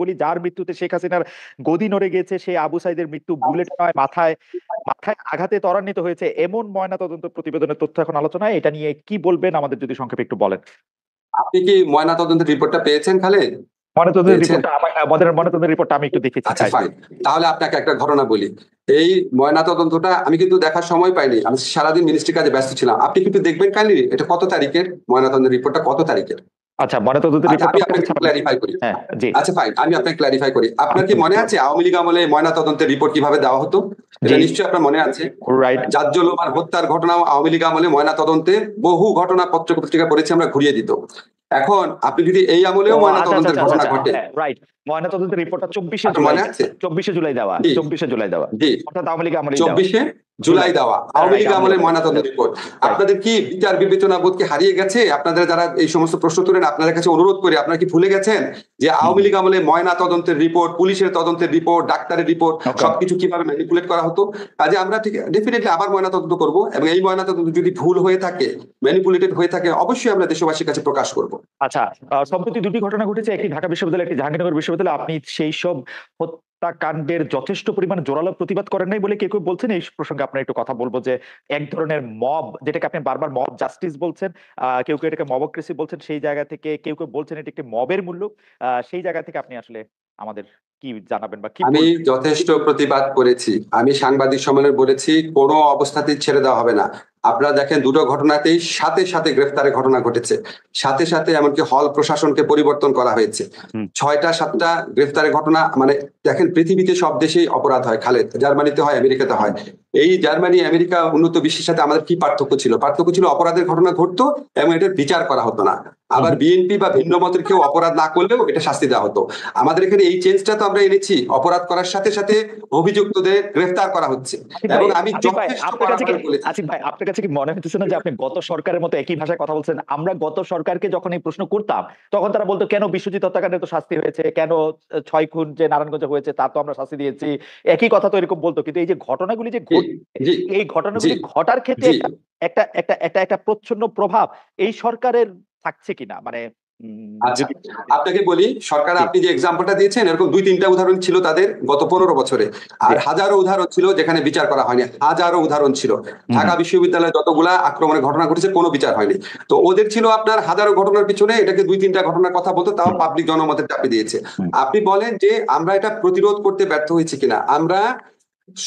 বলি, যার মৃত্যুতে শেখ হাসিনার গদি নড়ে গেছে, সেই আবু সাইদের মৃত্যু বুলেট নয়, মাথায় মাথায় আঘাতে ত্বরান্বিত হয়েছে, এমন ময়নাতদন্ত প্রতিবেদনের তথ্য এখন আলোচনায়। এটা নিয়ে কি বলবেন, আমাদের যদি সংক্ষেপে একটু বলেন। আপনি কি ময়নাতদন্তের রিপোর্টটা পেয়েছেন খালেদ? ময়নাতদন্তের রিপোর্টটা আমি একটু দেখেছি। আচ্ছা, ফাইন। তাহলে আপনাকে একটা ঘটনা বলি। এই ময়নাতদন্তটা আমি কিন্তু দেখার সময় পাইনি, আমি সারাদিন মিনিস্ট্রি কাজে ব্যস্ত ছিলাম। আপনি কিন্তু দেখবেন কাইন্ডলি, এটা কত তারিখের ময়নাতদন্তের রিপোর্টটা, কত তারিখের? আচ্ছা, ময়নাতদন্তের আমি রিপোর্টটা আপনাকে ক্ল্যারিফাই করি। হ্যাঁ, জি। আচ্ছা, ফাইন, আমি আপনাকে ক্ল্যারিফাই করি। আপনার কি মনে আছে আওয়ামী লীগ আমলে ময়নাতদন্তের রিপোর্ট কিভাবে দেওয়া হতো? এটা নিশ্চয়ই আপনার মনে আছে। রাইট। জাজ্জুলুমান হত্যার ঘটনা আওয়ামী লীগ আমলে ময়নাতদন্তে বহু ঘটনা পত্র পত্রিকা পড়েছি আমরা, ঘুরিয়ে দিত। এখন আপনি যদি এই আমলেও ময়নাতদন্তের ঘটনা ঘটে, রাইট, ময়নাতদন্তের রিপোর্টটা 24শে জুলাই দেওয়া, 24শে জুলাই দেওয়া, অর্থাৎ আওয়ামী লীগ আমলে 24শে জুলাই দেওয়া আওয়ামী লীগ আমলের ময়নাতদন্ত রিপোর্ট। আপনাদের কি বিচার বিবেচনা বোধ কি হারিয়ে গেছে? আপনাদের যারা এই সমস্ত প্রশ্ন তোলেন, আপনাদের কাছে অনুরোধ করি, আপনারা কি ভুলে গেছেন যে আওয়ামী লীগ আমলে ময়নাতদন্তের রিপোর্ট, পুলিশের তদন্তের রিপোর্ট, ডাক্তারের রিপোর্ট সবকিছু কিভাবে ম্যানিপুলেট করা হতো? কাজে আমরা ঠিক ডেফিনেটলি আবার ময়নাতদন্ত করব, এবং এই ময়নাতদন্ত যদি ভুল হয়ে থাকে, ম্যানিপুলেটেড হয়ে থাকে, অবশ্যই আমরা দেশবাসীর কাছে প্রকাশ করব। আচ্ছা, সম্প্রতি দুটি ঘটনা ঘটেছে, একটি ঢাকা বিশ্ববিদ্যালয়, একটি জাহাঙ্গীরনগর বিশ্ববিদ্যালয়। আপনি সেই সব হত্যাকাণ্ডের যথেষ্ট পরিমাণ জোরালো প্রতিবাদ করেন নাই বলে কেউ কেউ বলছেন। এই প্রসঙ্গে আপনার একটু কথা বলবো যে এক ধরনের মব, যেটাকে আপনি বারবার মব জাস্টিস বলছেন, কেউ কেউ এটাকে মবক্রেসি বলছেন, সেই জায়গা থেকে কেউ কেউ বলছেন এটি একটি মবের মূল্য। সেই জায়গা থেকে আপনি আসলে আমাদের কি জানাবেন বা কি? আমি যথেষ্ট প্রতিবাদ করেছি, আমি সাংবাদিক সম্মেলনে বলেছি কোনো অবস্থাতেই ছেড়ে দেওয়া হবে না। আপনারা দেখেন দুটো ঘটনাতেই সাথে সাথে গ্রেফতারের ঘটনা ঘটেছে, সাথে সাথে এমনকি হল প্রশাসনকে পরিবর্তন করা হয়েছে। 6টা 7টা গ্রেফতারের ঘটনা, মানে দেখেন পৃথিবীতে সব দেশেই অপরাধ হয় খালেদ, জার্মানিতে হয়, আমেরিকাতে হয়। এই জার্মানি আমেরিকা উন্নত বিশ্বের সাথে আমাদের কি পার্থক্য ছিল? পার্থক্য ছিল অপরাধের ঘটনা ঘটতো এবং এটার বিচার করা হতো না। আবার বিএনপি বা ভিন্ন মতের কেউ অপরাধ না করলেও এটা শাস্তি দেওয়া হতো। আমাদের এখানে এই চেঞ্জটা তো আমরা এনেছি, অপরাধ করার সাথে সাথে অভিযুক্তদের গ্রেফতার করা হচ্ছে। এবং আমি আপনার কাছে কি মনে হচ্ছে না যে আপনি গত সরকারের মতো একই ভাষায় কথা বলছেন? আমরা গত সরকারকে যখন এই প্রশ্ন করতাম, তখন তারা বলতো কেন বিশ্বজিৎ হত্যাকাণ্ডে তো শাস্তি হয়েছে, কেন 6 খুন যে নারায়ণগঞ্জে হয়েছে তার তো আমরা শাস্তি দিয়েছি, একই কথা তো এরকম বলতো। কিন্তু এই যে ঘটনাগুলি যে এই ঘটনাগুলি ঘটার ক্ষেত্রে একটা একটা একটা একটা প্রচ্ছন্ন প্রভাব এই সরকারের থাকছে কিনা, মানে আচ্ছা, আপনাকে বলি, সরকার আপনি যে এক্সাম্পলটা দিয়েছেন, এরকম 2-3টা উদাহরণ ছিল তাদের গত 15 বছরে, আর হাজারো উদাহরণ ছিল যেখানে বিচার করা হয়নি, হাজারো উদাহরণ ছিল। ঢাকা বিশ্ববিদ্যালয়ে যতগুলা আক্রমণের ঘটনা ঘটেছে কোনো বিচার হয়নি। তো ওদের ছিল আপনার হাজারো ঘটনার পিছনে এটাকে 2-3টা ঘটনার কথা বলতো, তাও পাবলিক জনমতের চাপে দিয়েছে। আপনি বলেন যে আমরা এটা প্রতিরোধ করতে ব্যর্থ হয়েছি কিনা? আমরা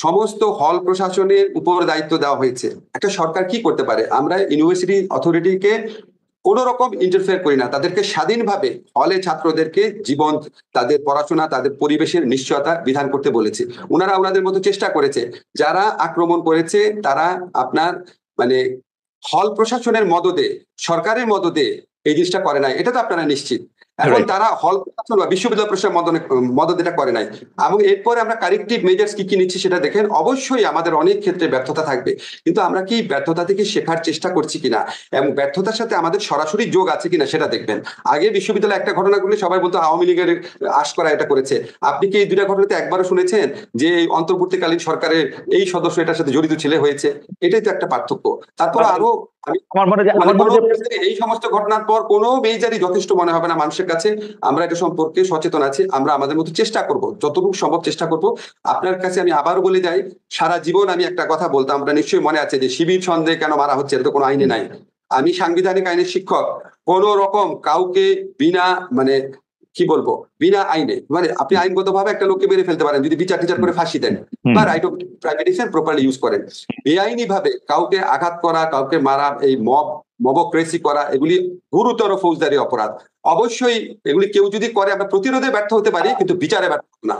সমস্ত হল প্রশাসনের উপর দায়িত্ব দেওয়া হয়েছে। একটা সরকার কি করতে পারে? আমরা ইউনিভার্সিটি অথরিটিকে কোন রকম ইন্টারফেয়ার করি না, তাদেরকে স্বাধীনভাবে হলে ছাত্রদেরকে জীবন, তাদের পড়াশোনা, তাদের পরিবেশের নিশ্চয়তা বিধান করতে বলেছে। ওনারা ওনাদের মতো চেষ্টা করেছে। যারা আক্রমণ করেছে তারা আপনার মানে হল প্রশাসনের মদদে, সরকারের মদদে এই জিনিসটা করে নাই, এটা তো আপনারা নিশ্চিত। এখন তারা হল প্রশাসন বা বিশ্ববিদ্যালয় প্রশাসন মদত এটা করে নাই। এবং এরপরে আমরা কারেক্টিভ মেজার্স কি কি নিচ্ছি সেটা দেখেন। অবশ্যই আমাদের অনেক ক্ষেত্রে ব্যর্থতা থাকবে, কিন্তু আমরা কি ব্যর্থতা থেকে শেখার চেষ্টা করছি কিনা এবং ব্যর্থতার সাথে আমাদের সরাসরি যোগ আছে কিনা সেটা দেখবেন। আগে বিশ্ববিদ্যালয়ে একটা ঘটনা করলে সবাই বলতো আওয়ামী লীগের আশ করা এটা করেছে। আপনি কি এই 2টা ঘটনাতে একবারও শুনেছেন যে এই অন্তর্বর্তীকালীন সরকারের এই সদস্য এটার সাথে জড়িত ছিল হয়েছে? এটাই তো একটা পার্থক্য। তারপর আরো এই সমস্ত ঘটনার পর কোনো মেজারই যথেষ্ট মনে হবে না মানুষের কাছে। আমরা এটা সম্পর্কে সচেতন আছি, আমরা আমাদের মতো চেষ্টা করব, যতটুকু সম্ভব চেষ্টা করব। আপনার কাছে আমি আবারও বলে যাই, সারা জীবন আমি একটা কথা বলতাম, আমরা নিশ্চয়ই মনে আছে যে শিবির সন্দেহে কেন মারা হচ্ছে, এটা তো কোনো আইনে নাই। আমি সাংবিধানিক আইনের শিক্ষক, কোন রকম কাউকে বিনা মানে কি বলবো বিনা আইনে, মানে আপনি আইনগতভাবে একটা লোককে মেরে ফেলতে পারেন যদি বিচার টিচার করে ফাঁসি দেন বা right of privatisation properly use করেন। বেআইনি ভাবে কাউকে আঘাত করা, কাউকে মারা, এই মবক্রেসি করা, এগুলি গুরুতর ফৌজদারি অপরাধ। অবশ্যই এগুলি কেউ যদি করে আমরা প্রতিরোধে ব্যর্থ হতে পারি, কিন্তু বিচারে ব্যর্থ না।